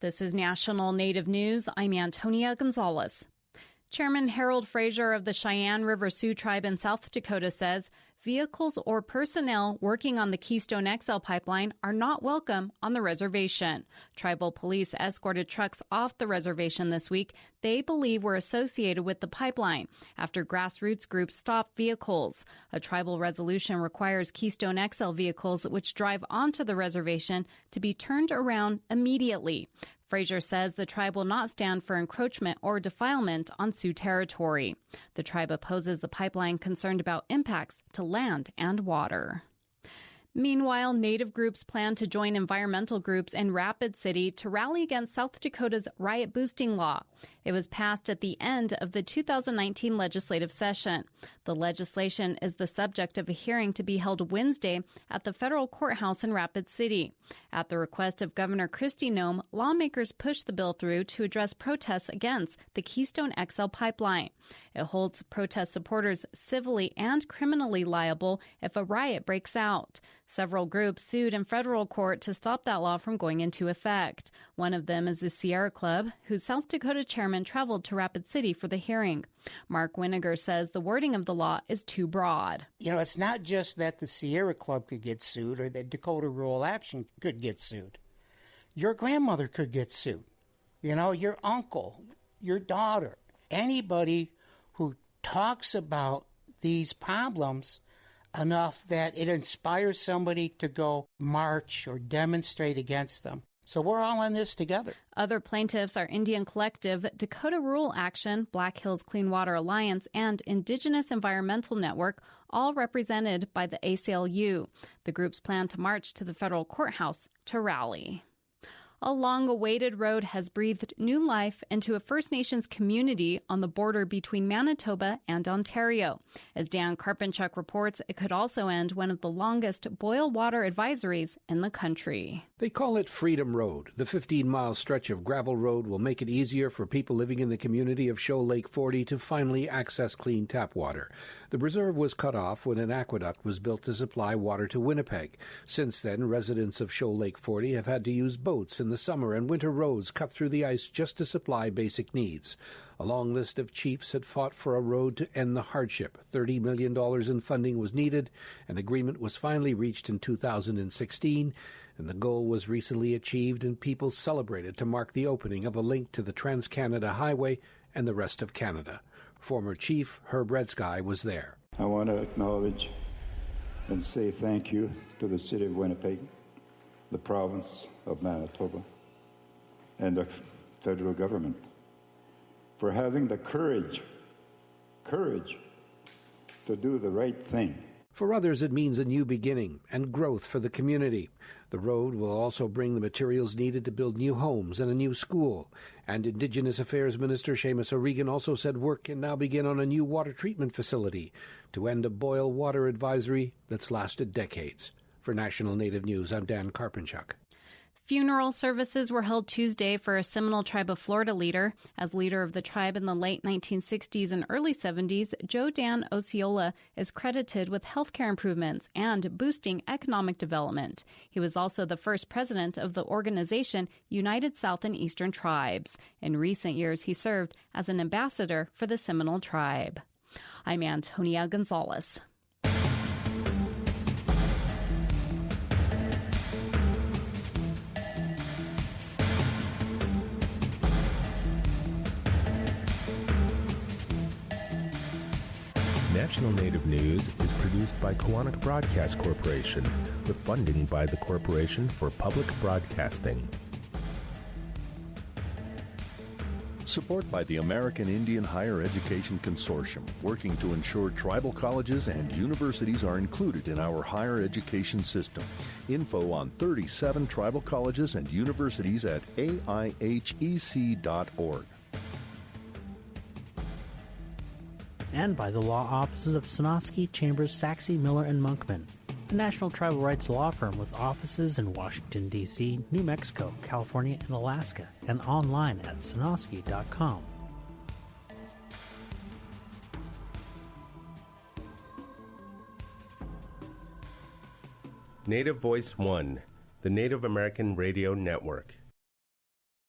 This is National Native News. I'm Antonia Gonzalez. Chairman Harold Fraser of the Cheyenne River Sioux Tribe in South Dakota says vehicles or personnel working on the Keystone XL pipeline are not welcome on the reservation. Tribal police escorted trucks off the reservation this week they believe were associated with the pipeline after grassroots groups stopped vehicles. A tribal resolution requires Keystone XL vehicles which drive onto the reservation to be turned around immediately. Fraser says the tribe will not stand for encroachment or defilement on Sioux territory. The tribe opposes the pipeline, concerned about impacts to land and water. Meanwhile, Native groups plan to join environmental groups in Rapid City to rally against South Dakota's riot boosting law. It was passed at the end of the 2019 legislative session. The legislation is the subject of a hearing to be held Wednesday at the federal courthouse in Rapid City. At the request of Governor Kristi Noem, lawmakers pushed the bill through to address protests against the Keystone XL pipeline. It holds protest supporters civilly and criminally liable if a riot breaks out. Several groups sued in federal court to stop that law from going into effect. One of them is the Sierra Club, whose South Dakota chairman traveled to Rapid City for the hearing. Mark Winiger says the wording of the law is too broad. You know, it's not just that the Sierra Club could get sued or that Dakota Rural Action could get sued. Your grandmother could get sued. You know, your uncle, your daughter, anybody who talks about these problems enough that it inspires somebody to go march or demonstrate against them. So we're all in this together. Other plaintiffs are Indian Collective, Dakota Rural Action, Black Hills Clean Water Alliance, and Indigenous Environmental Network, all represented by the ACLU. The groups plan to march to the federal courthouse to rally. A long-awaited road has breathed new life into a First Nations community on the border between Manitoba and Ontario. As Dan Karpinchuk reports, it could also end one of the longest boil water advisories in the country. They call it Freedom Road. The 15-mile stretch of gravel road will make it easier for people living in the community of Shoal Lake 40 to finally access clean tap water. The reserve was cut off when an aqueduct was built to supply water to Winnipeg. Since then, residents of Shoal Lake 40 have had to use boats in the summer and winter roads cut through the ice just to supply basic needs. A long list of chiefs had fought for a road to end the hardship. $30 million in funding was needed. An agreement was finally reached in 2016, and the goal was recently achieved, and people celebrated to mark the opening of a link to the Trans-Canada Highway and the rest of Canada. Former Chief Herb Redsky was there. I want to acknowledge and say thank you to the City of Winnipeg, the province of Manitoba, and the federal government for having the courage to do the right thing. For others, it means a new beginning and growth for the community. The road will also bring the materials needed to build new homes and a new school. And Indigenous Affairs Minister Seamus O'Regan also said work can now begin on a new water treatment facility to end a boil water advisory that's lasted decades. For National Native News, I'm Dan Karpinchuk. Funeral services were held Tuesday for a Seminole Tribe of Florida leader. As leader of the tribe in the late 1960s and early 70s, Joe Dan Osceola is credited with healthcare improvements and boosting economic development. He was also the first president of the organization United South and Eastern Tribes. In recent years, he served as an ambassador for the Seminole Tribe. I'm Antonia Gonzalez. National Native News is produced by Koahnic Broadcast Corporation with funding by the Corporation for Public Broadcasting. Support by the American Indian Higher Education Consortium, working to ensure tribal colleges and universities are included in our higher education system. Info on 37 tribal colleges and universities at aihec.org. And by the law offices of Sonosky, Chambers, Saxe, Miller, and Monkman, a national tribal rights law firm with offices in Washington, D.C., New Mexico, California, and Alaska, and online at sonosky.com. Native Voice One, the Native American Radio Network.